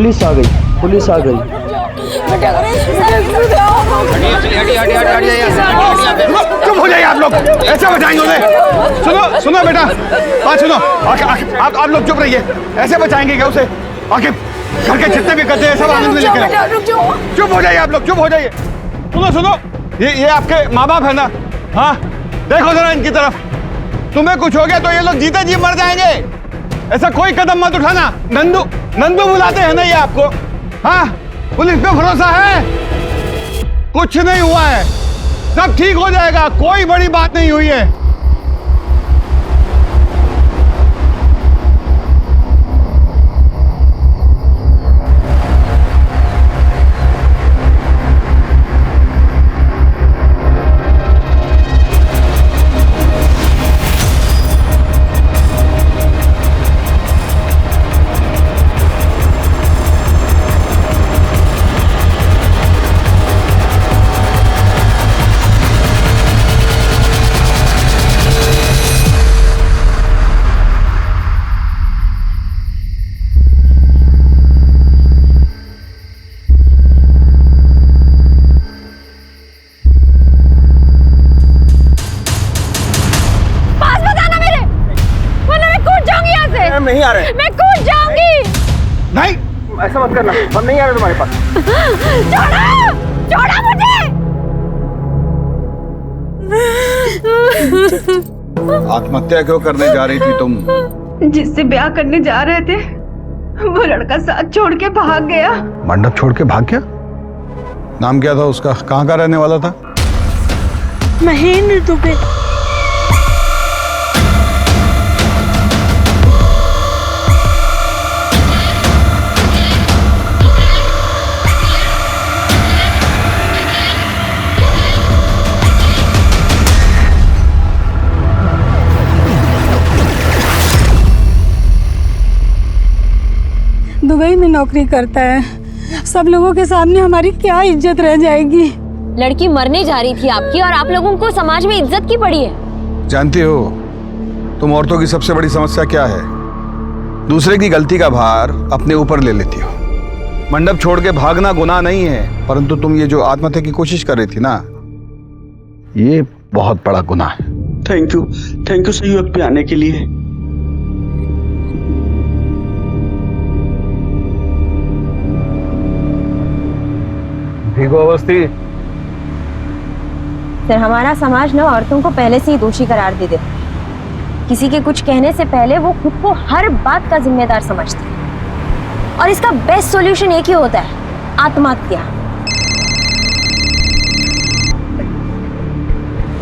Police आ गई, police आ गई। चुप हो जाइए आप लोग, ऐसे बचाएंगे उन्हें? सुनो सुनो बेटा, बात सुनो। आप लोग चुप रहिए, ऐसे बचाएंगे क्या उसे? आखिर घर के जितने भी करते हैं सब आनंद में लेकर। चुप हो जाइए आप लोग, चुप हो जाइए। सुनो सुनो, ये आपके माँ बाप है ना? हाँ, देखो जरा इनकी तरफ। तुम्हें कुछ हो गया तो ये लोग जीते जी मर जाएंगे। ऐसा कोई कदम मत उठाना। नंदू नंदू बुलाते हैं ना ये आपको? हाँ, पुलिस पे भरोसा है? कुछ नहीं हुआ है, सब ठीक हो जाएगा, कोई बड़ी बात नहीं हुई है। नहीं आ रहे। मैं कूद जाऊंगी। नहीं, ऐसा मत करना, हम नहीं आ रहे तुम्हारे पास। छोड़ो, छोड़ो मुझे। आत्महत्या क्यों करने जा रही थी तुम? जिससे ब्याह करने जा रहे थे वो लड़का साथ छोड़ के भाग गया। मंडप छोड़ के भाग गया? नाम क्या था उसका? कहाँ का रहने वाला था? महेंद्र दुबे। दुबई में नौकरी करता है, सब लोगों के सामने हमारी क्या इज्जत रह जाएगी। लड़की मरने जा रही थी आपकी और आप लोगों को समाज में इज्जत की पड़ी है। जानती हो तुम औरतों की सबसे बड़ी समस्या क्या है? दूसरे की गलती का भार अपने ऊपर ले लेती हो। मंडप छोड़ के भागना गुनाह नहीं है, परंतु तुम ये जो आत्महत्या की कोशिश कर रही थी ना, ये बहुत बड़ा गुनाह है। थैंक यू सही वक्त पे आने के लिए। ठीक हो अवस्थी? सर, हमारा समाज ना औरतों को पहले से ही दोषी करार दे देता है। किसी के कुछ कहने से पहले वो खुद को हर बात का जिम्मेदार समझते हैं और इसका बेस्ट सॉल्यूशन एक ही होता है, आत्महत्या।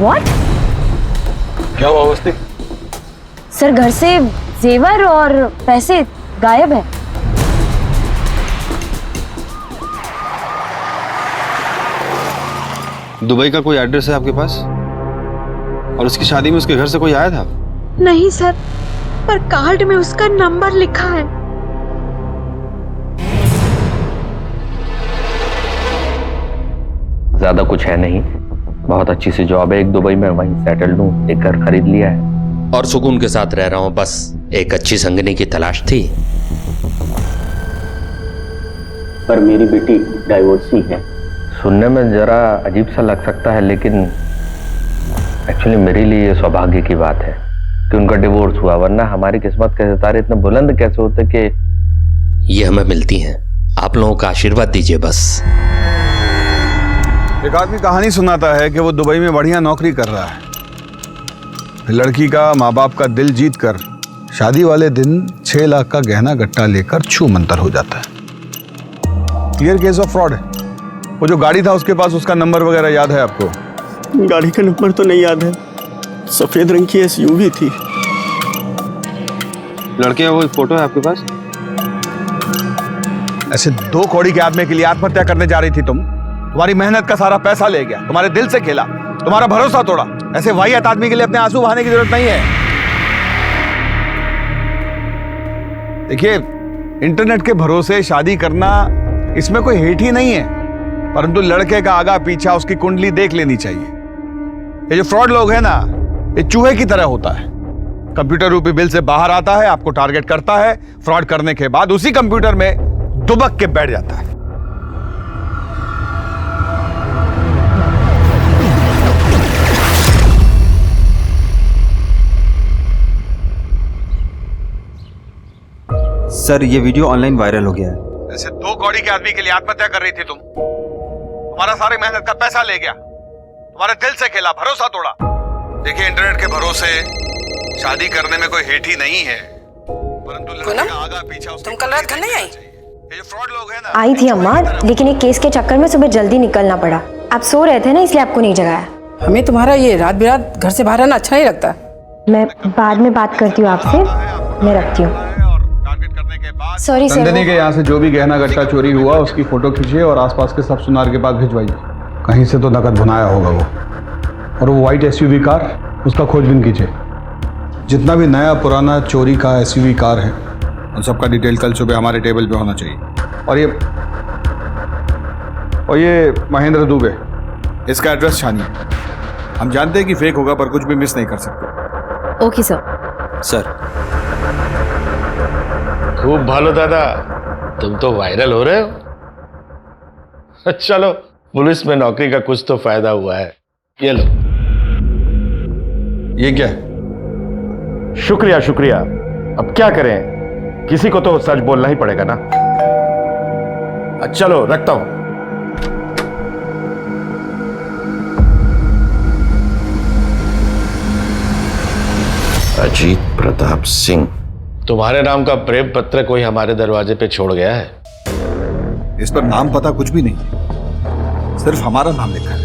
व्हाट? क्या हुआ अवस्थी? सर, घर से जेवर और पैसे गायब है। दुबई का कोई एड्रेस है आपके पास? और उसकी शादी में उसके घर से कोई आया था? नहीं सर, पर कार्ड में उसका नंबर लिखा है। ज्यादा कुछ है नहीं, बहुत अच्छी सी जॉब है, एक दुबई में, वहीं सेटल्ड हूँ, एक घर खरीद लिया है और सुकून के साथ रह रहा हूँ। बस एक अच्छी संगनी की तलाश थी। पर मेरी बेटी डाइवोर्सी है। सुनने में जरा अजीब सा लग सकता है, लेकिन एक्चुअली मेरे लिए ये सौभाग्य की बात है कि उनका डिवोर्स हुआ, वरना हमारी किस्मत के सितारे इतने बुलंद कैसे होते कि ये हमें मिलती हैं। आप लोगों का आशीर्वाद दीजिए बस। एक आदमी कहानी सुनाता है कि वो दुबई में बढ़िया नौकरी कर रहा है, फिर लड़की का माँ बाप का दिल जीत कर शादी वाले दिन 6 लाख का गहना गट्टा लेकर छू मंतर हो जाता है। क्लियर केस ऑफ फ्रॉड है। वो जो गाड़ी था उसके पास, उसका नंबर वगैरह याद है आपको? गाड़ी का नंबर तो नहीं याद है, सफेद रंग की एसयूवी थी। लड़के का कोई फोटो है आपके पास? ऐसे 2 कौड़ी के आदमी के लिए आत्महत्या करने जा रही थी तुम? तुम्हारी मेहनत का सारा पैसा ले गया, तुम्हारे दिल से खेला, तुम्हारा भरोसा तोड़ा। ऐसे वाहियात आदमी के लिए अपने आंसू बहाने की जरूरत नहीं है। देखिए, इंटरनेट के भरोसे शादी करना, इसमें कोई हेट ही नहीं है, परंतु लड़के का आगा पीछा, उसकी कुंडली देख लेनी चाहिए। ये जो फ्रॉड लोग हैं ना, ये चूहे की तरह होता है। कंप्यूटर रूपी बिल से बाहर आता है, आपको टारगेट करता है, फ्रॉड करने के बाद उसी कंप्यूटर में दुबक के बैठ जाता है। सर ये वीडियो ऑनलाइन वायरल हो गया है। ऐसे 2 कौड़ी के आदमी के लिए आत्महत्या कर रही थी तुम। तुम्हारा सारी मेहनत का पैसा ले गया, तुम्हारे दिल से खेला, भरोसा तोड़ा। देखिए इंटरनेट के भरोसे शादी करने में कोई हेठ ही नहीं है, परंतु लड़के का आगा पीछा। तुम कल रात घर नहीं आई? ये जो फ्रॉड लोग हैं ना। आई थी अम्मा, लेकिन एक केस के चक्कर में सुबह जल्दी निकलना पड़ा। आप सो रहे थे ना, इसलिए आपको नहीं जगाया। हमें तुम्हारा ये रात बिरात घर से बाहर आना अच्छा नहीं लगता। मैं बाद में बात करती हूँ आपसे, मैं रखती हूँ। Sorry sir. नंदिनी के यहाँ से जो भी गहना गट्टा चोरी हुआ उसकी फोटो खींचिए और आसपास के सब सुनार के पास भिजवाइए। कहीं से तो नकद भुनाया होगा वो। और वो व्हाइट एसयूवी कार, उसका खोजबीन कीजिए। जितना भी नया पुराना चोरी का एसयूवी कार है उन सबका डिटेल कल सुबह हमारे टेबल पे होना चाहिए। और ये महेंद्र दुबे, इसका एड्रेस छानिए। हम जानते हैं कि फेक होगा पर कुछ भी मिस नहीं कर सकते। Okay sir. सर खूब भालो दादा, तुम तो वायरल हो रहे हो। चलो पुलिस में नौकरी का कुछ तो फायदा हुआ है। ये लो। ये क्या है? शुक्रिया शुक्रिया। अब क्या करें, किसी को तो सच बोलना ही पड़ेगा ना। चलो रखता हूं। अजीत प्रताप सिंह, तुम्हारे नाम का प्रेम पत्र कोई हमारे दरवाजे पे छोड़ गया है। इस पर नाम पता कुछ भी नहीं, सिर्फ हमारा नाम लिखा है।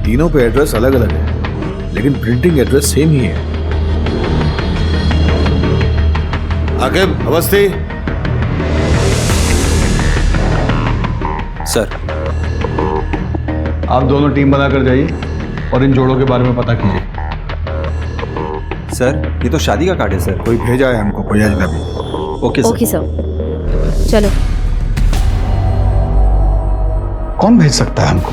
तीनों पे एड्रेस अलग अलग है, लेकिन प्रिंटिंग एड्रेस सेम ही है। आकिब, अवस्थी। सर आप दोनों टीम बनाकर जाइए और इन जोड़ों के बारे में पता कीजिए। सर ये तो शादी का कार्ड है सर। कोई भेजा है हमको, कोई अजनबी। Okay sir. ओके सर, चलो। कौन भेज सकता है हमको?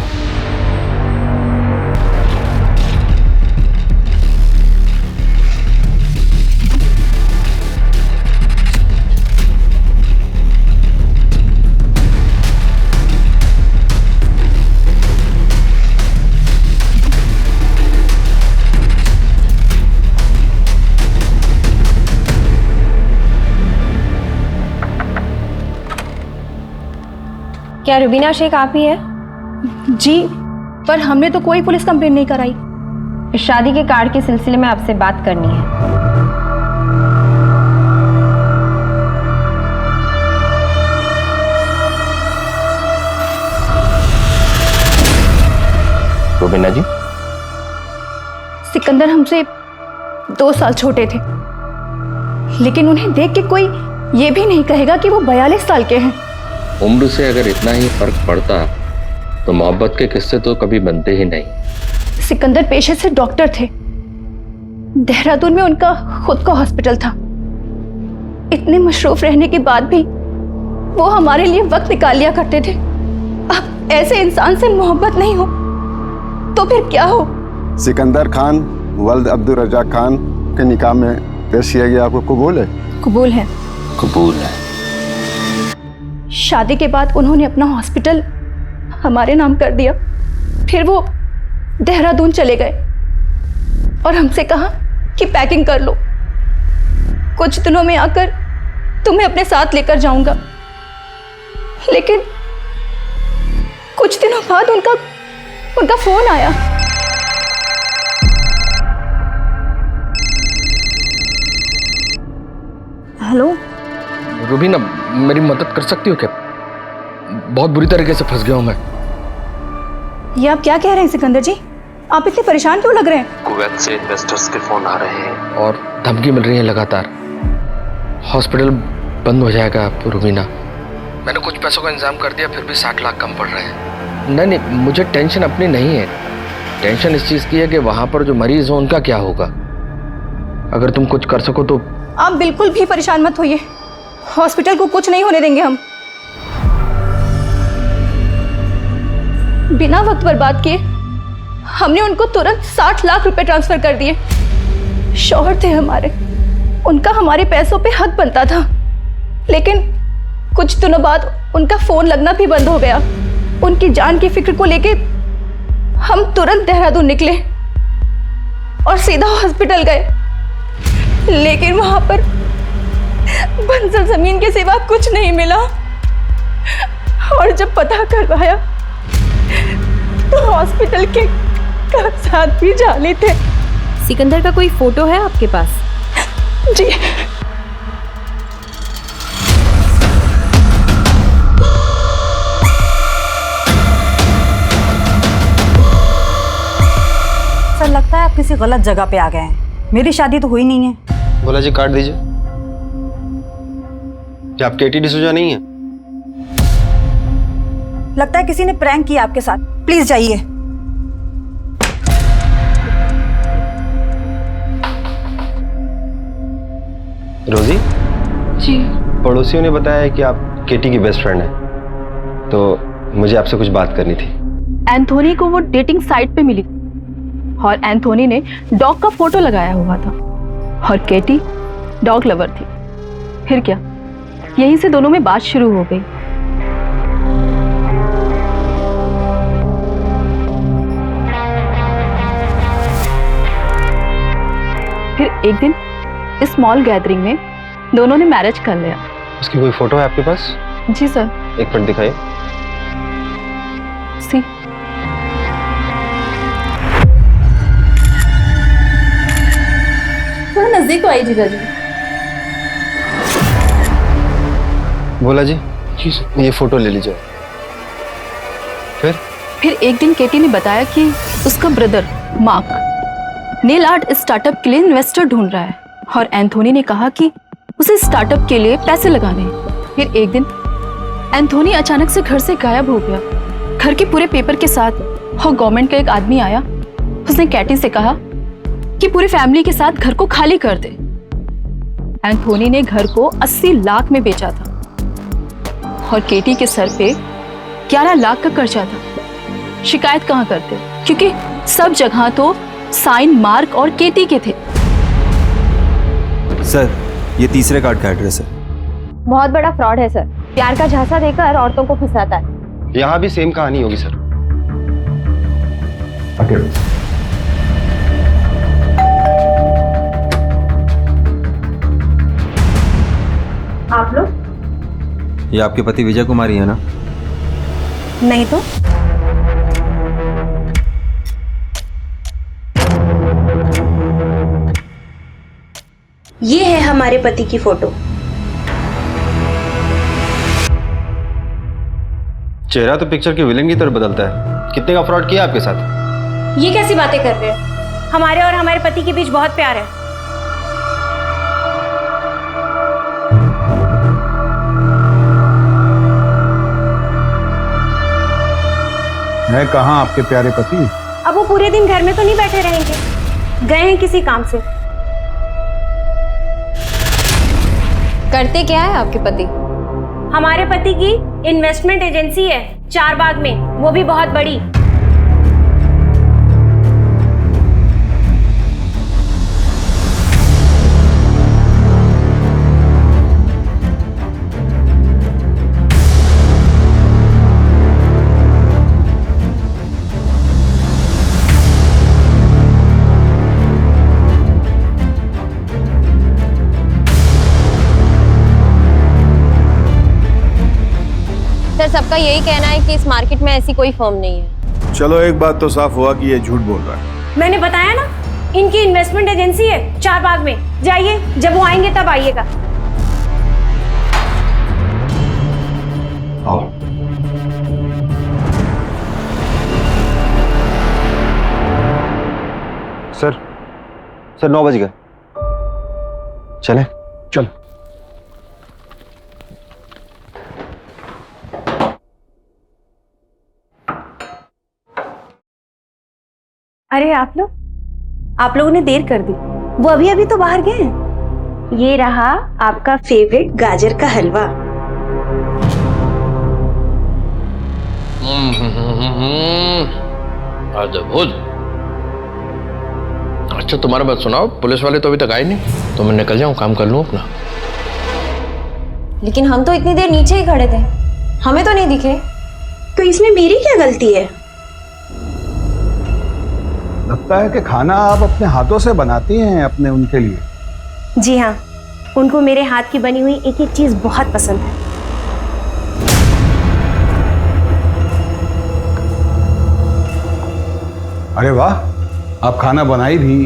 क्या रुबीना शेख आप ही है? जी, पर हमने तो कोई पुलिस कंप्लेन नहीं कराई। इस शादी के कार्ड के सिलसिले में आपसे बात करनी है। रुबीना जी, सिकंदर हमसे 2 साल छोटे थे, लेकिन उन्हें देख के कोई ये भी नहीं कहेगा कि वो 42 साल के हैं। उम्र से अगर इतना ही फर्क पड़ता तो मोहब्बत के किस्से तो कभी बनते ही नहीं। सिकंदर पेशे से डॉक्टर थे। देहरादून में उनका खुद का हॉस्पिटल था। इतने मशरूफ रहने के बाद भी वो हमारे लिए वक्त निकाल लिया करते थे। अब ऐसे इंसान से मोहब्बत नहीं हो तो फिर क्या हो? सिकंदर खान वल्द अब्दुल रज़ाक खान के निकाह में पेश किया गया, आपको कबूल है? कबूल है। कबूल है। शादी के बाद उन्होंने अपना हॉस्पिटल हमारे नाम कर दिया। फिर वो देहरादून चले गए और हमसे कहा कि पैकिंग कर लो, कुछ दिनों में आकर तुम्हें अपने साथ लेकर जाऊंगा। लेकिन कुछ दिनों बाद उनका फोन आया। हेलो रुबीना, मेरी मदद कर सकती हो क्या? बहुत बुरी तरीके से फंस गया हूं मैं। ये आप क्या कह रहे हैं सिकंदर जी? आप इतने परेशान क्यों लग रहे हैं? कुवैत से इन्वेस्टर्स के फोन आ रहे हैं और धमकी मिल रही है लगातार। हॉस्पिटल बंद हो जाएगा रुबीना। मैंने कुछ पैसों का इंतजाम कर दिया, फिर भी 60 लाख कम पड़ रहे हैं। नहीं, मुझे टेंशन अपनी नहीं है। टेंशन इस चीज़ की है कि वहाँ पर जो मरीज हो उनका क्या होगा। अगर तुम कुछ कर सको तो। आप बिल्कुल भी परेशान मत होइए, हॉस्पिटल को कुछ नहीं होने देंगे हम। बिना वक्त बर्बाद किए हमने उनको तुरंत 60 लाख रुपए ट्रांसफर कर दिए। शौहर थे हमारे, उनका हमारे पैसों पे हक बनता था, लेकिन कुछ दिनों बाद उनका फोन लगना भी बंद हो गया। उनकी जान की फिक्र को लेके हम तुरंत देहरादून निकले और सीधा हॉस्पिटल गए, लेकिन वहां पर बंजर जमीन के सिवा कुछ नहीं मिला। और जब पता करवाया तो हॉस्पिटल के कागजात भी जाली थे। सिकंदर का कोई फोटो है आपके पास? जी। सर लगता है आप किसी गलत जगह पे आ गए हैं। मेरी शादी तो हुई नहीं है। बोला जी काट दीजिए। क्या आप केटी डिसूजा नहीं है? लगता है किसी ने प्रैंक किया आपके साथ। प्लीज जाइए। रोजी जी। पड़ोसियों ने बताया कि आप केटी की बेस्ट फ्रेंड हैं, तो मुझे आपसे कुछ बात करनी थी। एंथोनी को वो डेटिंग साइट पे मिली और एंथोनी ने डॉग का फोटो लगाया हुआ था और केटी डॉग लवर थी। फिर क्या, यहीं से दोनों में बात शुरू हो गई। फिर एक दिन इस स्मॉल गैदरिंग में दोनों ने मैरिज कर लिया। उसकी कोई फोटो है आपके पास? जी सर। एक मिनट दिखाइए। सी। थोड़ा नजदीक तो आई जीजा जी। बोला जी ये फोटो ले लीजिए। फिर एक दिन केटी ने बताया कि उसका brother mark nail art startup के लिए इन्वेस्टर ढूंढ रहा है और एंथोनी ने कहा कि उसे स्टार्टअप के लिए पैसे लगाने हैं। फिर एक दिन एंथोनी अचानक से घर से गायब हो गया, घर के पूरे पेपर के साथ। और गवर्नमेंट का एक आदमी आया, उसने कैटी से कहा कि पूरी फैमिली के साथ घर को खाली कर दे। एंथोनी ने घर को 80 लाख में बेचा था और केटी के सर पे 11 लाख का कर्जा था। शिकायत कहाँ करते, क्योंकि सब जगह तो साइन मार्क और केटी के थे। सर ये तीसरे कार्ड का एड्रेस है। बहुत बड़ा फ्रॉड है सर, प्यार का झांसा देकर औरतों को फंसाता है। यहाँ भी सेम कहानी होगी सर। आप लोग? ये आपके पति विजय कुमारी है ना? नहीं तो ये है हमारे पति की फोटो। चेहरा तो पिक्चर के विलेन की तरह बदलता है। कितने का फ्रॉड किया आपके साथ? ये कैसी बातें कर रहे हैं? हमारे और हमारे पति के बीच बहुत प्यार है। है कहाँ आपके प्यारे पति? अब वो पूरे दिन घर में तो नहीं बैठे रहेंगे, गए हैं किसी काम से। करते क्या है आपके पति? हमारे पति की इन्वेस्टमेंट एजेंसी है चारबाग में, वो भी बहुत बड़ी। सर सबका यही कहना है कि इस मार्केट में ऐसी कोई फर्म नहीं है। चलो एक बात तो साफ हुआ कि ये झूठ बोल रहा है। मैंने बताया ना, इनकी इन्वेस्टमेंट एजेंसी है चारबाग में। जाइए, जब वो आएंगे तब आइएगा। आओ। सर 9 बज गए, चले? चल। अरे आप लोगों ने देर कर दी। वो अभी अभी तो बाहर गए हैं। ये रहा आपका फेवरेट गाजर का हलवा। अद्भुत। अच्छा तुम्हारा बात सुनाओ, पुलिस वाले तो अभी तक आए नहीं, तो मैं निकल जाऊं, काम कर लूं अपना। लेकिन हम तो इतनी देर नीचे ही खड़े थे, हमें तो नहीं दिखे। तो इसमें मेरी क्या गलती है? लगता है कि खाना आप अपने हाथों से बनाती हैं अपने उनके लिए। जी हाँ, उनको मेरे हाथ की बनी हुई एक एक चीज बहुत पसंद है। अरे वाह, आप खाना बनाई भी,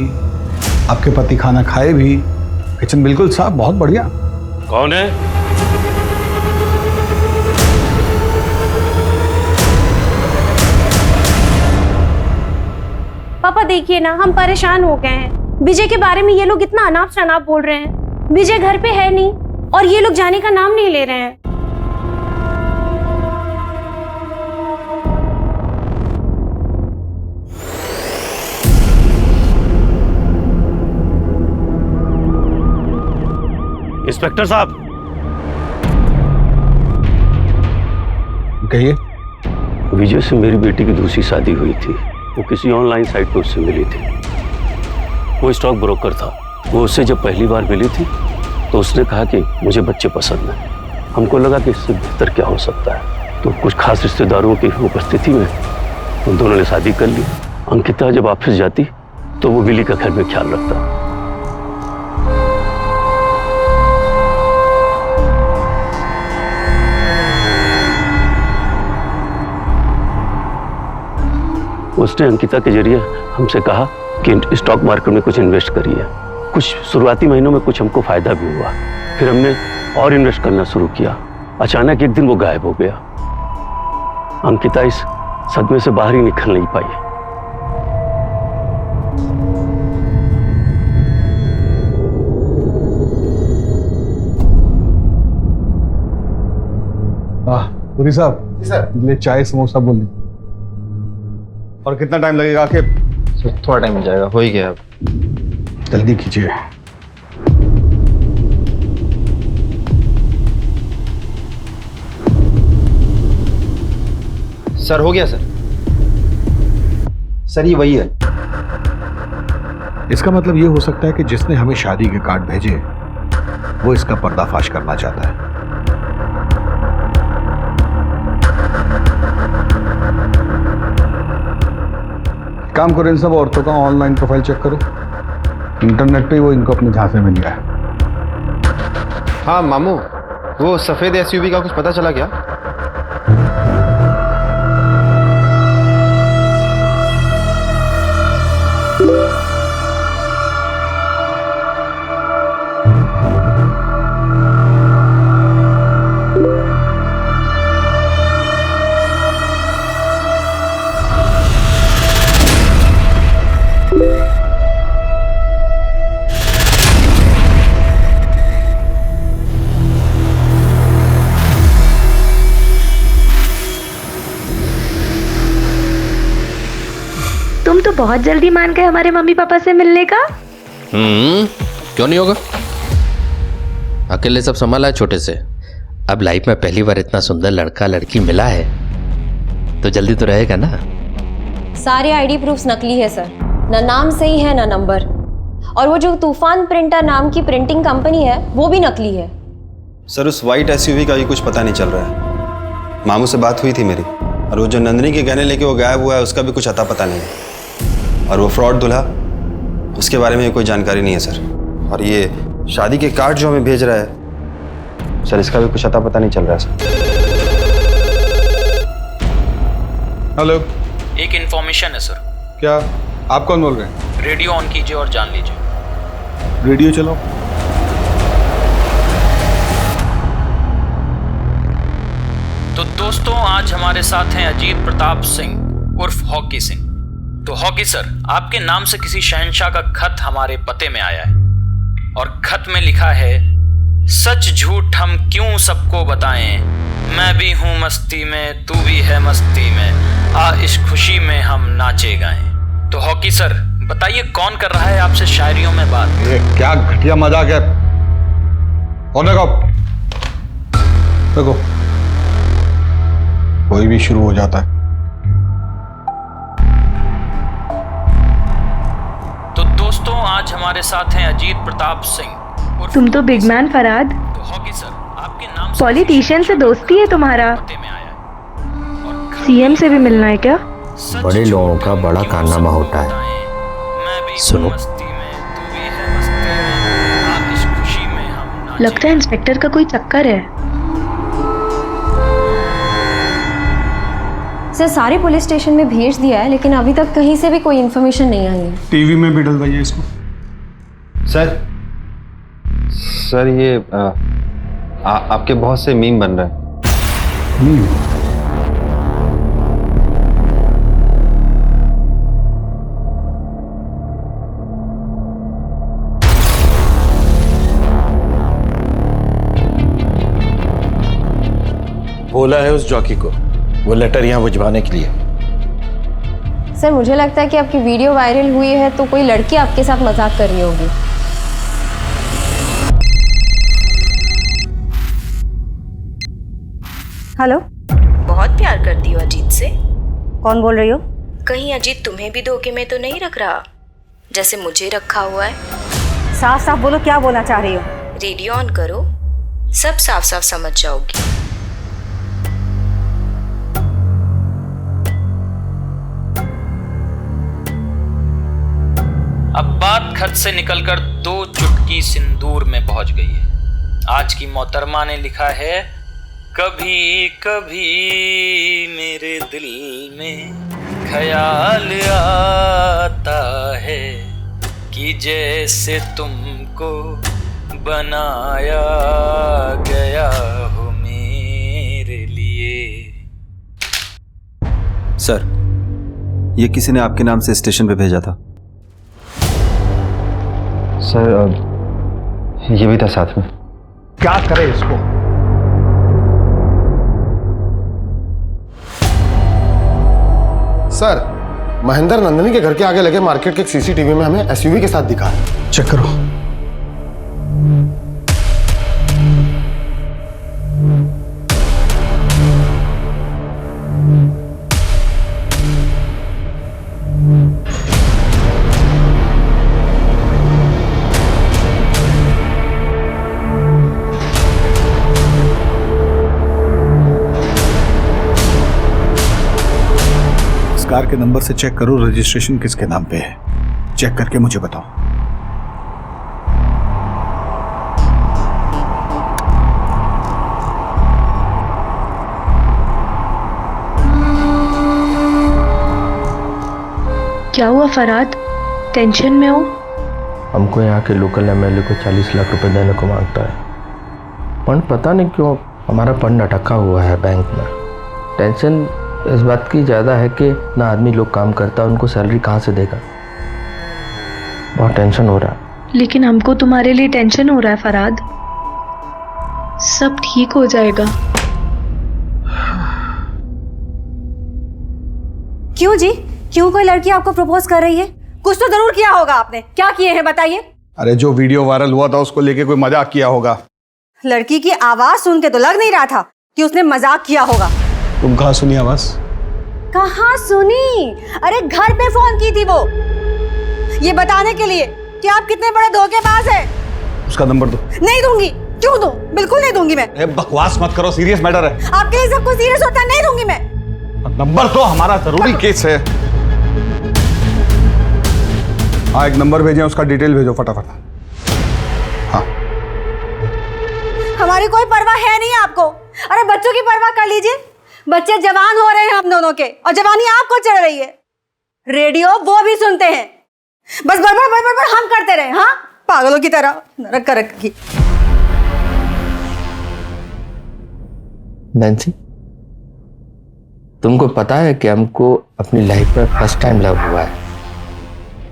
आपके पति खाना खाए भी, किचन बिल्कुल साफ, बहुत बढ़िया। कौन है? पापा देखिए ना, हम परेशान हो गए हैं। विजय के बारे में ये लोग इतना अनाप शनाप बोल रहे हैं। विजय घर पे है नहीं और ये लोग जाने का नाम नहीं ले रहे हैं। इंस्पेक्टर साहब, कहिए। विजय से मेरी बेटी की दूसरी शादी हुई थी। वो किसी ऑनलाइन साइट पर उससे मिली थी। वो स्टॉक ब्रोकर था। वो उससे जब पहली बार मिली थी तो उसने कहा कि मुझे बच्चे पसंद हैं। हमको लगा कि इससे बेहतर क्या हो सकता है, तो कुछ खास रिश्तेदारों की उपस्थिति में उन दोनों ने शादी कर ली। अंकिता जब ऑफिस जाती तो वो विली का घर में ख्याल रखता। उसने अंकिता के जरिए हमसे कहा कि स्टॉक मार्केट में कुछ इन्वेस्ट करिए। कुछ शुरुआती महीनों में कुछ हमको फायदा भी हुआ। फिर हमने और इन्वेस्ट करना शुरू किया। अचानक एक दिन वो गायब हो गया। अंकिता इस सदमे से बाहर ही निकल नहीं पाई। पुरी साहब, सर चाय समोसा बोल दीजिए। और कितना टाइम लगेगा? कि थोड़ा टाइम मिल जाएगा, हो ही गया। जल्दी कीजिए। सर हो गया सर। सर ये वही है। इसका मतलब ये हो सकता है कि जिसने हमें शादी के कार्ड भेजे वो इसका पर्दाफाश करना चाहता है। काम करो, इन सब औरतों का ऑनलाइन प्रोफाइल चेक करो। इंटरनेट पे वो इनको अपने झांसे में लिया है। हाँ मामू, वो सफेद एसयूवी का कुछ पता चला क्या? तुम तो बहुत जल्दी मान गए हमारे मम्मी पापा से मिलने का। क्यों नहीं होगा? अकेले सब संभाला है छोटे से। अब लाइफ में पहली बार इतना सुंदर लड़का लड़की मिला है तो जल्दी तो रहेगा ना। सारे आईडी प्रूफ्स नकली है सर, ना नाम सही है ना नंबर। और वो जो तूफान प्रिंटर नाम की प्रिंटिंग कंपनी है वो भी नकली है। सर उस वाइट एसयूवी का भी कुछ पता नहीं चल रहा है। मामू से बात हुई थी मेरी, और वो जो नंदिनी के गहने लेके वो गायब हुआ है उसका भी कुछ अता पता नहीं है। और वो फ्रॉड दूल्हा, उसके बारे में कोई जानकारी नहीं है सर। और ये शादी के कार्ड जो हमें भेज रहा है सर, इसका भी कुछ अता पता नहीं चल रहा है सर। हेलो, एक इन्फॉर्मेशन है सर। क्या? आप कौन बोल रहे हैं? रेडियो ऑन कीजिए और जान लीजिए। रेडियो चलाओ। तो दोस्तों, आज हमारे साथ हैं अजीत प्रताप सिंह उर्फ हॉकी सिंह। तो हॉकी सर, आपके नाम से किसी शहंशाह का खत हमारे पते में आया है और खत में लिखा है, सच झूठ हम क्यों सबको बताएं, मैं भी हूँ मस्ती में तू भी है मस्ती में, आ इस खुशी में हम नाचे गाएं। तो हॉकी सर बताइए, कौन कर रहा है आपसे शायरियों में बात? ये क्या घटिया मजाक है। होने को देखो, कोई भी शुरू हो जाता है। तो दोस्तों, आज हमारे साथ हैं अजीत प्रताप सिंह। तुम तो बिग मैन फराद। तो हॉकी सर, आपके नाम से पॉलिटिशियन से दोस्ती है तुम्हारा? सीएम से भी मिलना है क्या? बड़े लोगों का बड़ा कारनामा होता है। सुनो, लगता है इंस्पेक्टर का कोई चक्कर है। सर सारे पुलिस स्टेशन में भेज दिया है, लेकिन अभी तक कहीं से भी कोई इन्फॉर्मेशन नहीं आई है। टीवी में भी डलवाइए इसको। सर ये आपके बहुत से मीम बन रहे हैं। बोला है उस जॉकी को वो लेटर यहाँ भिजवाने के लिए। सर मुझे लगता है कि आपकी वीडियो वायरल हुई है तो कोई लड़की आपके साथ मजाक कर रही होगी। हेलो, बहुत प्यार करती हो अजीत से? कौन बोल रही हो? कहीं अजीत तुम्हें भी धोखे में तो नहीं रख रहा जैसे मुझे रखा हुआ है? साफ साफ बोलो, क्या बोलना चाह रही हो? रेडियो ऑन करो, सब साफ साफ समझ जाओगी। अब बात खत से निकलकर 2 चुटकी सिंदूर में पहुंच गई है। आज की मोहतरमा ने लिखा है, कभी कभी मेरे दिल में ख्याल आता है कि जैसे तुमको बनाया गया हो मेरे लिए। सर, ये किसी ने आपके नाम से स्टेशन पे भेजा था। सर ये भी था साथ में। क्या करे इसको? सर, महेंद्र नंदनी के घर के आगे लगे मार्केट के एक सीसीटीवी में हमें एसयूवी के साथ दिखा है। चेक करो। कार के नंबर से चेक करो रजिस्ट्रेशन किसके नाम पे है। चेक करके मुझे बताओ। क्या हुआ फराद, टेंशन में हो? हमको यहाँ के लोकल एमएलए को 40 लाख रुपए देने को मांगता है। फंड पता नहीं क्यों हमारा फंड अटका हुआ है बैंक में। टेंशन इस बात की ज़्यादा है कि ना आदमी लोग काम करता है, उनको सैलरी कहाँ से देगा। बहुत टेंशन हो रहा है। लेकिन हमको तुम्हारे लिए टेंशन हो रहा है फराद। सब ठीक हो जाएगा। क्यों जी, क्यों कोई लड़की आपको प्रपोज कर रही है? कुछ तो जरूर किया होगा आपने। क्या किए हैं बताइए? अरे जो वीडियो वायरल हुआ था उसको लेके कोई मजाक किया होगा। लड़की की आवाज सुन के तो लग नहीं रहा था कि उसने मजाक किया होगा। तुम कहाँ सुनी आवाज? कहाँ सुनी? अरे घर पे फोन की थी वो, ये बताने के लिए कि आप कितने बड़े धोखेबाज हैं। उसका नंबर दो। नहीं दूंगी। क्यों दूं? बिल्कुल नहीं दूंगी मैं। बकवास मत करो, सीरियस मैटर है। आपके लिए सब कुछ सीरियस होता है। नहीं दूंगी मैं। नंबर दो, हमारा जरूरी केस है। हाँ, एक नंबर भेजे, उसका डिटेल भेजो फटाफट। हाँ। हमारी कोई परवाह है नहीं आपको। अरे बच्चों की परवाह कर लीजिए। बच्चे जवान हो रहे हैं हम दोनों के, और जवानी आपको चढ़ रही है। रेडियो वो भी सुनते हैं, बस बड़बड़ बड़बड़ बड़ हम करते रहे। हाँ, पागलों की तरह नरक कर रखी। नैन्सी, तुमको पता है कि हमको अपनी लाइफ में फर्स्ट टाइम लव हुआ है,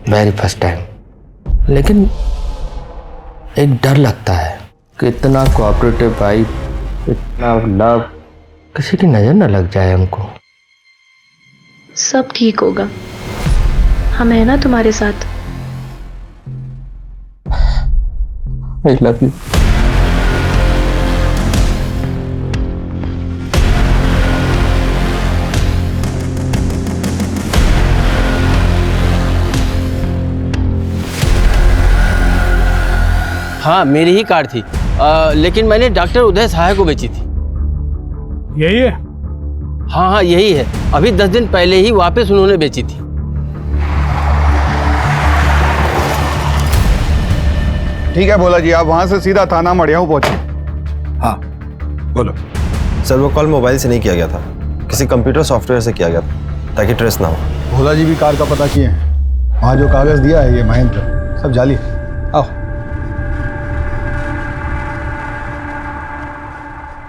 वेरी फर्स्ट टाइम। लेकिन एक डर लगता है कि इतना कोऑपरेटिव वाइफ, इतना लव, किसी की नजर न लग जाए हमको। सब ठीक होगा, हम है ना तुम्हारे साथ। I love you. हाँ मेरी ही कार थी, लेकिन मैंने डॉक्टर उदय सहाय को बेची थी। यही है? हाँ हाँ यही है, अभी 10 दिन पहले ही वापस उन्होंने बेची थी। ठीक है भोला जी, आप वहां से सीधा थाना मड़ियाऊ पहुंचे। हाँ बोलो। सर वो कॉल मोबाइल से नहीं किया गया था, किसी कंप्यूटर सॉफ्टवेयर से किया गया था ताकि ट्रेस ना हो। भोला जी भी कार का पता किए हैं, वहाँ जो कागज दिया है ये महेंद्र सब जाली। आओ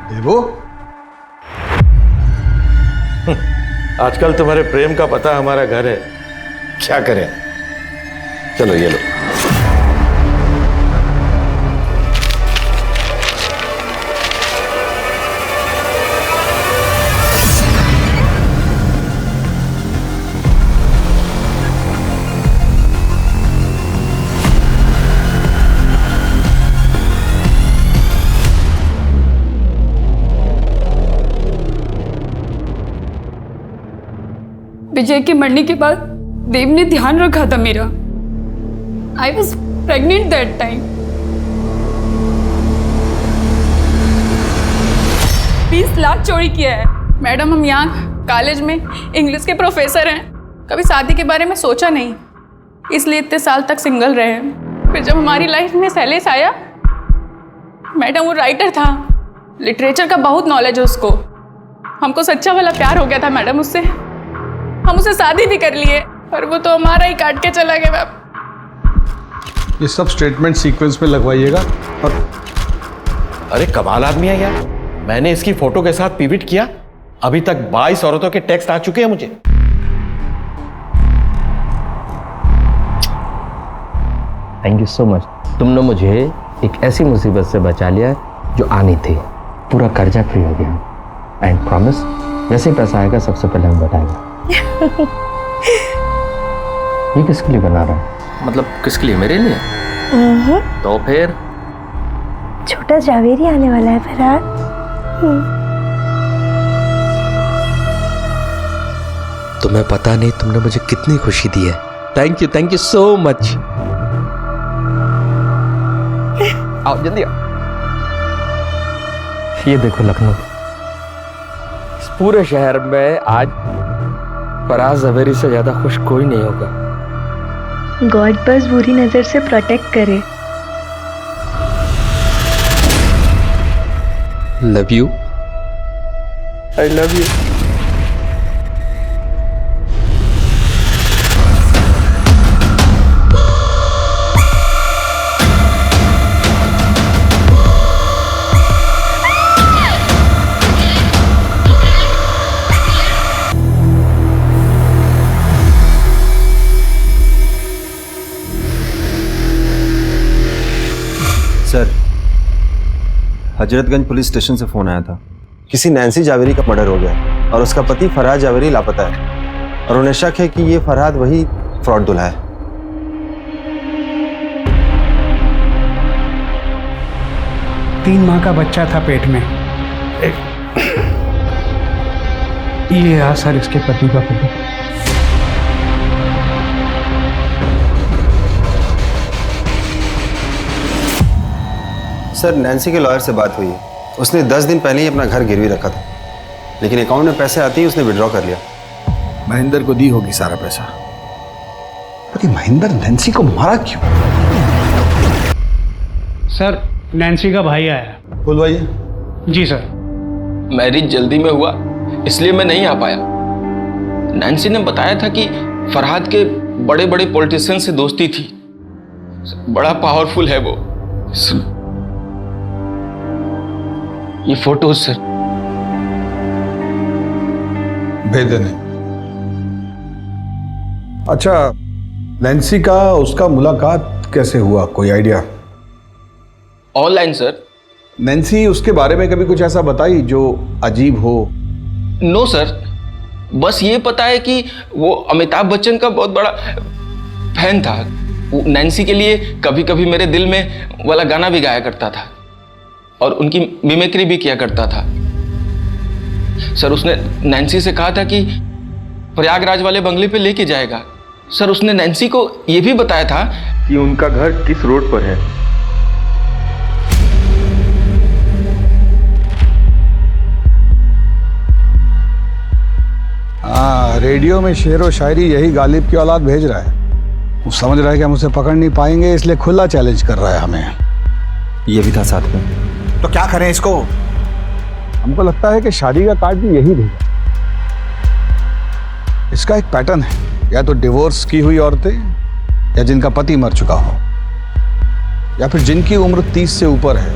देवो। आजकल तुम्हारे प्रेम का पता हमारा घर है, क्या करें। चलो ये लो। विजय के मरने के बाद देव ने ध्यान रखा था मेरा। I was pregnant that time. 20 lakh चोरी किया है। मैडम हम यहाँ कॉलेज में इंग्लिश के प्रोफेसर हैं, कभी शादी के बारे में सोचा नहीं, इसलिए इतने साल तक सिंगल रहे हैं। फिर जब हमारी लाइफ में शैलेश आया, मैडम वो राइटर था, लिटरेचर का बहुत नॉलेज है उसको, हमको सच्चा वाला प्यार हो गया था मैडम उससे, हम उसे शादी भी कर लिए, पर वो तो हमारा ही काट के चला गया। मैम ये सब स्टेटमेंट सीक्वेंस में लगवाइएगा। और अरे कमाल आदमी है यार, मैंने इसकी फोटो के साथ पिविट किया, अभी तक 22 औरतों के टेक्स्ट आ चुके हैं मुझे। थैंक यू सो मच, तुमने मुझे एक ऐसी मुसीबत से बचा लिया जो आनी थी। पूरा कर्जा फ्री हो गया। एंड प्रॉमिस, जैसे पैसा आएगा सबसे पहले हम बताएंगे। ये किसके लिए बना रहा है? मतलब किसके लिए? मेरे लिए? तो फिर छोटा जावेरी आने वाला है फरहाद। तुम्हें पता नहीं तुमने मुझे कितनी खुशी दी है। Thank you so much. आओ जल्दी आओ। ये देखो लखनऊ, इस पूरे शहर में आज फराज जवेरी से ज्यादा खुश कोई नहीं होगा। गॉड बस बुरी नजर से प्रोटेक्ट करे। Love you. I love you. Sir, Hazratganj police station से फोन आया था, किसी नैन्सी जावेरी का मर्डर हो गया और उसका पति फरहाद जावेरी लापता है और उन्हें शक है कि ये फरहाद वही फ्रॉड दूल्हा है। तीन माह का बच्चा था पेट में। ये रहा सर इसके पति का फोटो। सर, नैन्सी के लॉयर से बात हुई है, उसने 10 दिन पहले ही अपना घर गिरवी रखा था, लेकिन अकाउंट में पैसे आते ही उसने विड्रॉ कर लिया। महेंद्र को दी होगी सारा पैसा। पर महेंद्र नैन्सी को मारा क्यों? सर नैन्सी का भाई आया। बोल भाई। जी सर। मैरिज जल्दी में हुआ इसलिए मैं नहीं आ पाया। नैन्सी ने बताया था कि फरहाद के बड़े बड़े पॉलिटिशियन से दोस्ती थी, बड़ा पावरफुल है वो। ये फोटोज सर। भेज देने। अच्छा, नैन्सी का उसका मुलाकात कैसे हुआ, कोई आइडिया? Online sir. नैन्सी उसके बारे में कभी कुछ ऐसा बताई जो अजीब हो? नो सर, बस ये पता है कि वो अमिताभ बच्चन का बहुत बड़ा फैन था। वो नैन्सी के लिए कभी कभी मेरे दिल में वाला गाना भी गाया करता था और उनकी मिमिक्री भी किया करता था। सर उसने नैन्सी से कहा था कि प्रयागराज वाले बंगले पे लेके जाएगा। सर उसने नैन्सी को यह भी बताया था कि उनका घर किस रोड पर है। रेडियो में शेर व शायरी यही गालिब की औलाद भेज रहा है। वो समझ रहा है कि हम उसे पकड़ नहीं पाएंगे, इसलिए खुला चैलेंज कर रहा है हमें। ये भी था साथ में। तो क्या करें इसको? हमको लगता है कि शादी का कार्ड भी यही भेजा। इसका एक पैटर्न है, या तो डिवोर्स की हुई औरतें, या जिनका पति मर चुका हो, या फिर जिनकी उम्र 30 से ऊपर है।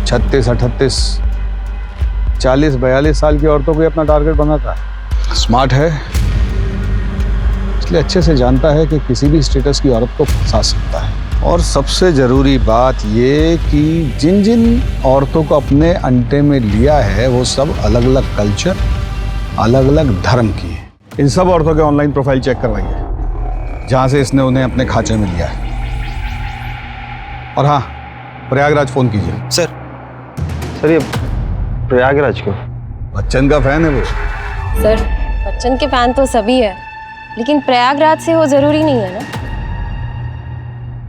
36, 38, 40, 42 साल की औरतों को अपना टारगेट बनाता है। स्मार्ट है, इसलिए अच्छे से जानता है कि किसी भी स्टेटस की औरत को फंसा सकता है। और सबसे जरूरी बात ये कि जिन जिन औरतों को अपने अंटे में लिया है वो सब अलग अलग कल्चर, अलग अलग धर्म की है। इन सब औरतों के ऑनलाइन प्रोफाइल चेक करवाइए जहां से इसने उन्हें अपने खांचे में लिया है। और हाँ, प्रयागराज फोन कीजिए। सर ये प्रयागराज क्यों? बच्चन का फैन है वो। सर, बच्चन के फैन तो सभी है, लेकिन प्रयागराज से वो जरूरी नहीं है ना।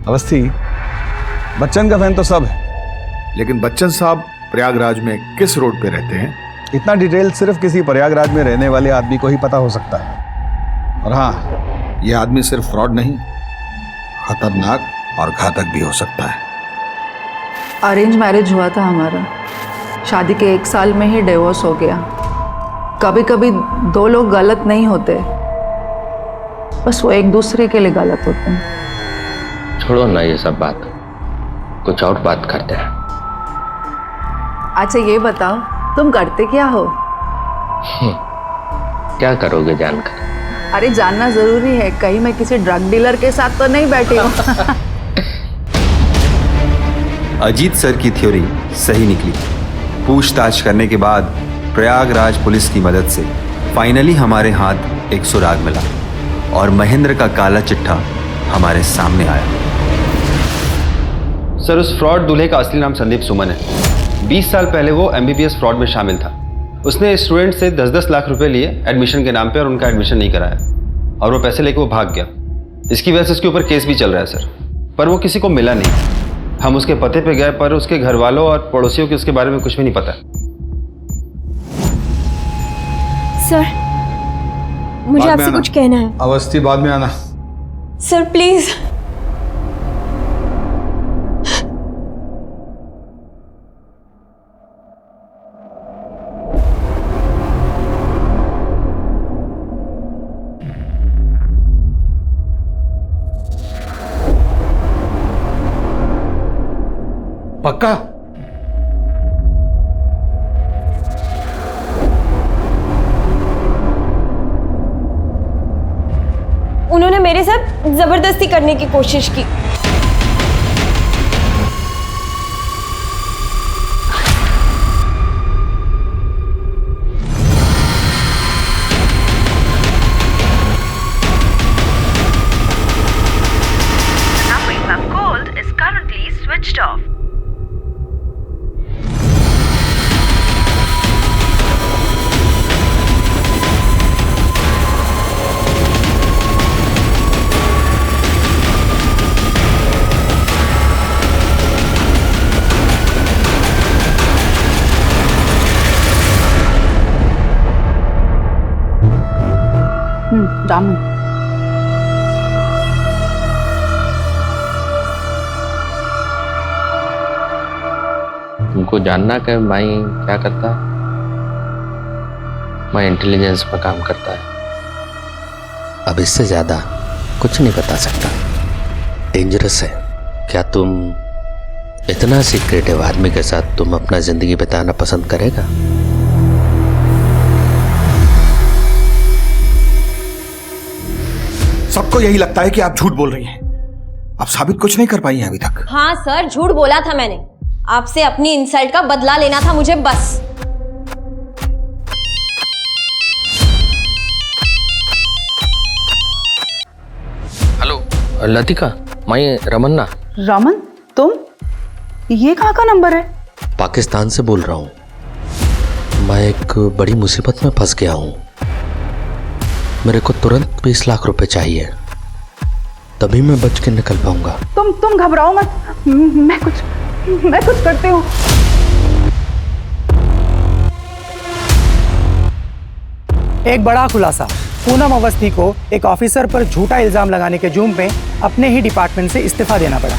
अवस्थी, बच्चन का फैन तो सब है, लेकिन बच्चन साहब प्रयागराज में किस रोड पे रहते हैं, इतना डिटेल सिर्फ किसी प्रयागराज में रहने वाले आदमी को ही पता हो सकता है। और हाँ, ये आदमी सिर्फ फ्रॉड नहीं, खतरनाक और घातक भी हो सकता है। अरेंज मैरिज हुआ था हमारा, शादी के 1 साल में ही डिवोर्स हो गया। कभी कभी 2 लोग गलत नहीं होते, बस वो एक दूसरे के लिए गलत होते हैं। छोड़ो ना ये सब बात, कुछ और बात करते हैं। अच्छा ये बताओ, तुम करते क्या हो? क्या करोगे जानकर? अरे जानना जरूरी है, कहीं मैं किसी ड्रग डीलर के साथ तो नहीं बैठी हूँ। अजीत सर की थ्योरी सही निकली। पूछताछ करने के बाद प्रयागराज पुलिस की मदद से फाइनली हमारे हाथ एक सुराग मिला और महेंद्र का काला चिट्ठा हमारे सामने आया। सर, उस फ्रॉड दूल्हे का असली नाम संदीप सुमन है। 20 साल पहले वो MBBS फ्रॉड में शामिल था। उसने स्टूडेंट से 10-10 लाख रुपए लिए एडमिशन के नाम पे और उनका एडमिशन नहीं कराया और वो पैसे लेके वो भाग गया। इसकी वजह से उसके ऊपर केस भी चल रहा है सर, पर वो किसी को मिला नहीं। हम उसके पते पे गए पर उसके घर वालों और पड़ोसियों को उसके बारे में कुछ भी नहीं पता। सर, मुझे आपसे कुछ कहना है। अवस्थी, बाद में आना। Sir please. पक्का? उन्होंने मेरे साथ जबरदस्ती करने की कोशिश की। जानो। तुमको जानना कि माई क्या करता है? माई इंटेलिजेंस में काम करता है। अब इससे ज्यादा कुछ नहीं बता सकता, डेंजरस है। क्या तुम इतना सीक्रेटिव आदमी के साथ तुम अपना जिंदगी बिताना पसंद करेगा? सबको यही लगता है कि आप झूठ बोल रही हैं। आप साबित कुछ नहीं कर पाई हैं अभी तक। हाँ सर, झूठ बोला था मैंने। आपसे अपनी इंसल्ट का बदला लेना था मुझे, बस। हेलो लतिका, मैं रमन्ना। रमन, तुम? ये कहाँ का नंबर है? पाकिस्तान से बोल रहा हूँ। मैं एक बड़ी मुसीबत में फंस गया हूँ। मेरे को तुरंत 20 लाख रुपए चाहिए, तभी मैं बच के निकल पाऊंगा। तुम घबराओ मत, मैं कुछ करती हूँ। एक बड़ा खुलासा, पूनम अवस्थी को एक ऑफिसर पर झूठा इल्जाम लगाने के जुर्म में अपने ही डिपार्टमेंट से इस्तीफा देना पड़ा।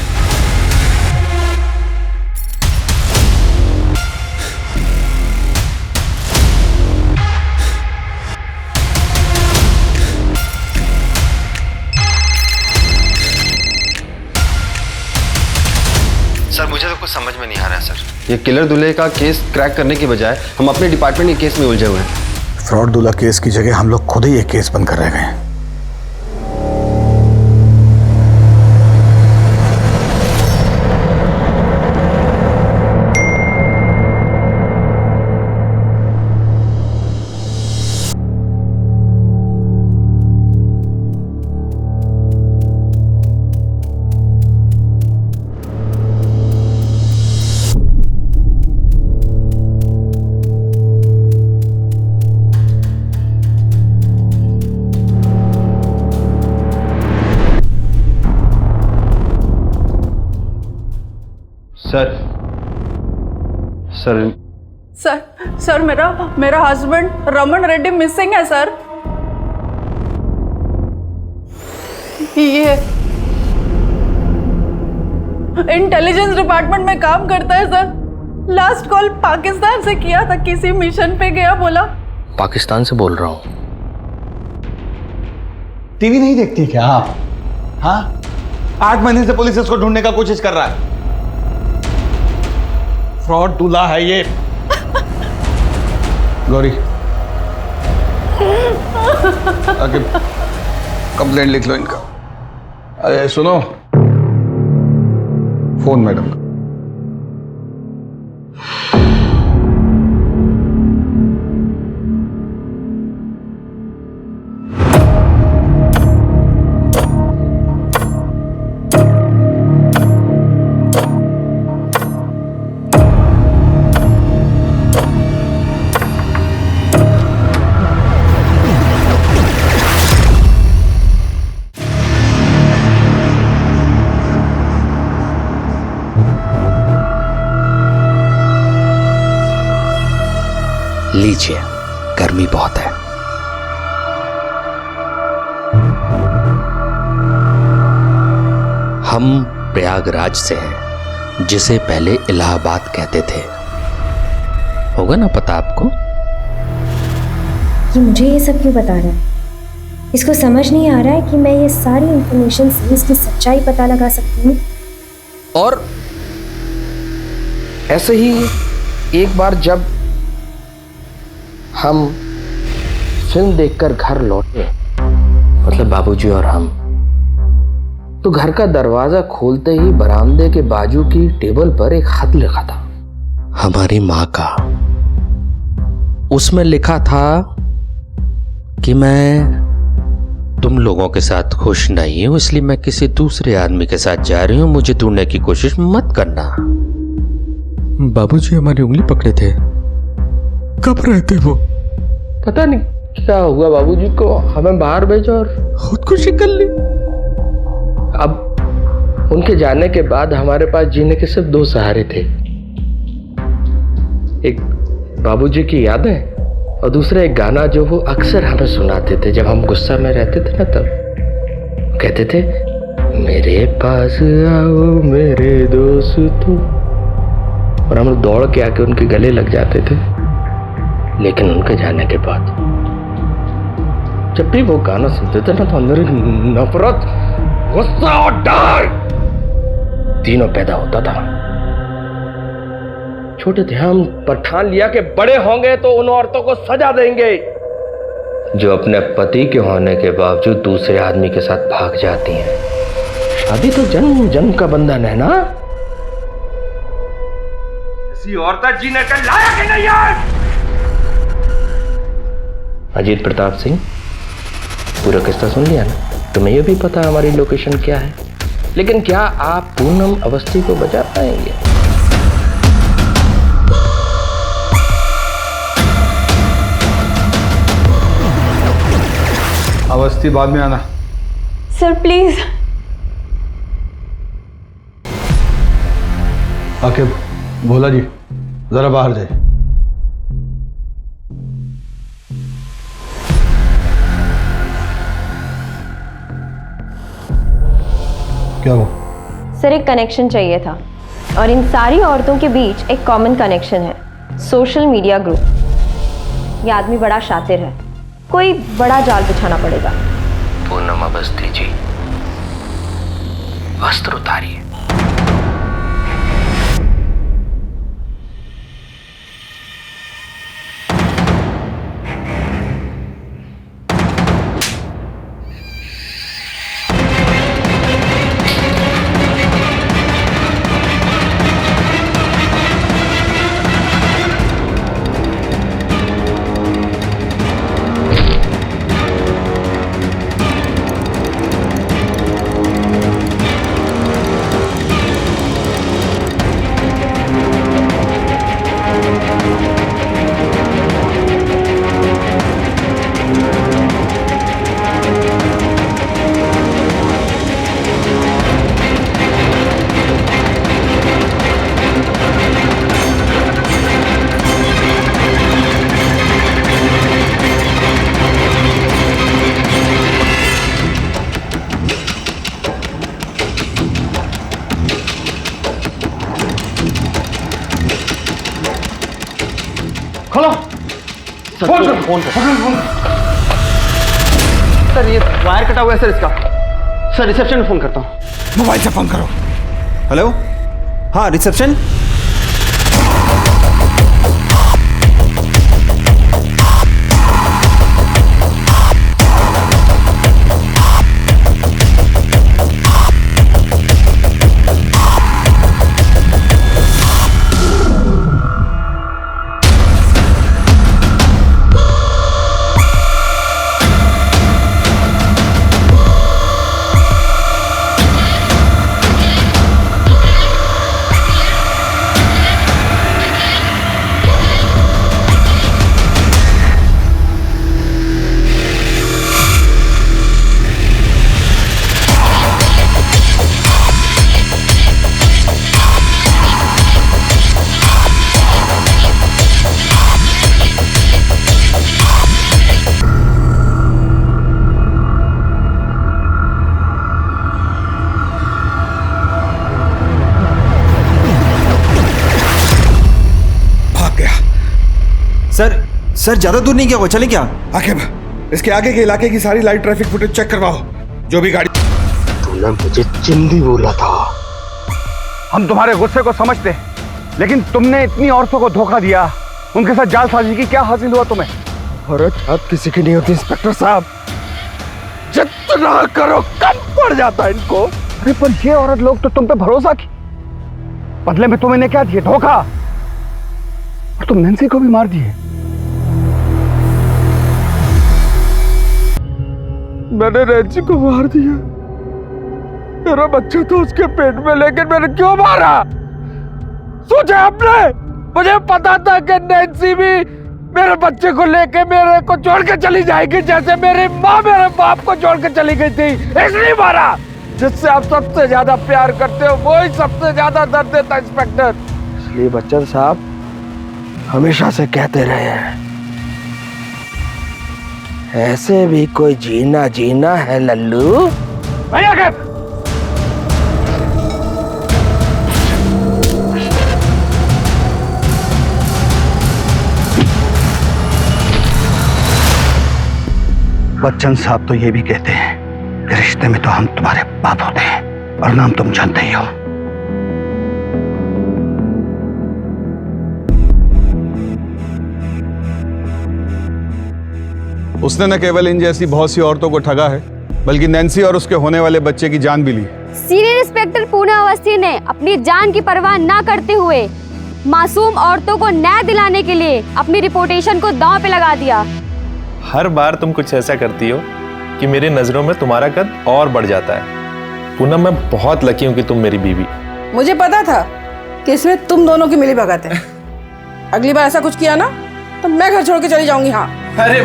सर मुझे तो कुछ समझ में नहीं आ रहा है सर। ये किलर दूल्हे का केस क्रैक करने की बजाय हम अपने डिपार्टमेंट के केस में उलझे हुए हैं। फ्रॉड दूल्हा केस की जगह हम लोग खुद ही एक केस बंद कर रह गए हैं। सर सर सर सर मेरा हस्बैंड रमन रेड्डी मिसिंग है सर। ये इंटेलिजेंस डिपार्टमेंट में काम करता है सर। लास्ट कॉल पाकिस्तान से किया था, किसी मिशन पे गया बोला। पाकिस्तान से बोल रहा हूँ। टीवी नहीं देखती क्या आप? हाँ, 8 महीने से पुलिस इसको ढूंढने का कोशिश कर रहा है। फ्रॉड दूल्हा है ये। गौरी आगे कंप्लेंट लिख लो इनका। अरे सुनो, फोन मैडम का। लीजिए, गर्मी बहुत है। हम प्रयागराज से हैं, जिसे पहले इलाहाबाद कहते थे। होगा ना पता आपको? ये मुझे ये सब क्यों बता रहा है? इसको समझ नहीं आ रहा है कि मैं ये सारी इंफॉर्मेशन से इसकी सच्चाई पता लगा सकती हूँ। और ऐसे ही एक बार जब हम फिल्म देखकर घर लौटे, मतलब बाबूजी और हम, तो घर का दरवाजा खोलते ही बरामदे के बाजू की टेबल पर एक खत लिखा था, हमारी माँ का। उसमें लिखा था कि मैं तुम लोगों के साथ खुश नहीं हूं, इसलिए मैं किसी दूसरे आदमी के साथ जा रही हूं, मुझे ढूंढने की कोशिश मत करना। बाबूजी हमारी उंगली पकड़े थे। कब रहते वो? पता नहीं क्या हुआ, बाबूजी को हमें बाहर भेजा और खुदकुशी कर ली। अब उनके जाने के बाद हमारे पास जीने के सिर्फ 2 सहारे थे। एक बाबूजी की यादें और दूसरा एक गाना जो वो अक्सर हमें सुनाते थे जब हम गुस्सा में रहते थे ना। तब कहते थे, मेरे पास आओ मेरे दोस्तों, और हम दौड़ के आके उनके गले लग जाते थे। लेकिन उनके जाने के बाद जब भी वो गाना सुनते थे ना, तो अंदर नफरत, गुस्सा और डर तीनों पैदा होता था। छोटे थे हम, पर ठान लिया कि बड़े होंगे तो उन औरतों को सजा देंगे जो अपने पति के होने के बावजूद दूसरे आदमी के साथ भाग जाती हैं। शादी तो जन्म जन्म का बंधन है ना। ऐसी औरत जीने के लायक ही नहीं है। अजीत प्रताप सिंह, पूरा किस्सा सुन लिया ना? तुम्हें यह भी पता हमारी लोकेशन क्या है, लेकिन क्या आप पूनम अवस्थी को बचा पाएंगे? अवस्थी बाद में आना। Sir please. आके भोला जी जरा बाहर जाए। क्या हुआ? सर एक कनेक्शन चाहिए था और इन सारी औरतों के बीच एक कॉमन कनेक्शन है, सोशल मीडिया ग्रुप। ये आदमी बड़ा शातिर है, कोई बड़ा जाल बिछाना पड़ेगा। पूनम अवस्थी जी, वस्त्र उतारिए। खोलो। फोन करो, फोन सर ये वायर कटा हुआ है सर इसका। सर रिसेप्शन में फोन करता हूँ। मोबाइल से फोन करो। हेलो, हाँ रिसेप्शन। सर ज्यादा दूर नहीं गया वो, चले क्या? आकिब, इसके आगे के इलाके की सारी लाइव ट्रैफिक फुटेज चेक करवाओ। जो भी गाड़ी। तूने मुझे चिंदी बोला था। हम तुम्हारे गुस्से को समझते, लेकिन तुमने इतनी औरतों को धोखा दिया, उनके साथ जालसाजी की, क्या हासिल हुआ तुम्हें? अरे बात किसी की नहीं होती इंस्पेक्टर साहब, जितना करो कम पड़ जाता है इनको। अरे पर ये औरत लोग तो तुम पे भरोसा की, बदले में तुम इन्हें क्या दिए? धोखा। और तुम नैन्सी को भी मार दिए। मैंने नैन्सी को मार दिया, मेरा बच्चा तो उसके पेट में, लेकिन मैंने क्यों मारा? सोचा आपने? मुझे पता था कि नैन्सी भी मेरे बच्चे को लेके मेरे को छोड़ के चली जाएगी, जैसे मेरी माँ मेरे बाप को छोड़ के चली गई थी। इसलिए मारा। जिससे आप सबसे ज्यादा प्यार करते हो वही सबसे ज्यादा दर्द देता है इंस्पेक्टर। इसलिए बच्चन साहब हमेशा से कहते रहे हैं, ऐसे भी कोई जीना जीना है लल्लू। भैया के बच्चन साहब तो ये भी कहते हैं कि रिश्ते में तो हम तुम्हारे बाप होते हैं, और नाम तुम जानते ही हो। उसने न केवल इन जैसी बहुत सी औरतों को ठगा है, बल्कि नैन्सी और उसके होने वाले बच्चे की जान भी ली। सीनियर इंस्पेक्टर पूनम अवस्थी ने अपनी जान की परवाह न करते हुए मासूम औरतों को न्याय दिलाने के लिए अपनी रिपुटेशन को दांव पे लगा दिया। हर बार तुम कुछ ऐसा करती हो कि मेरी नजरों में तुम्हारा कद और बढ़ जाता है। पूनम, मैं बहुत लकी हूँ कि तुम मेरी बीवी। मुझे पता था कि इसमें तुम दोनों की मिली भगत है। अगली बार ऐसा कुछ किया ना तो मैं घर छोड़ के चली जाऊंगी। हाँ। अरे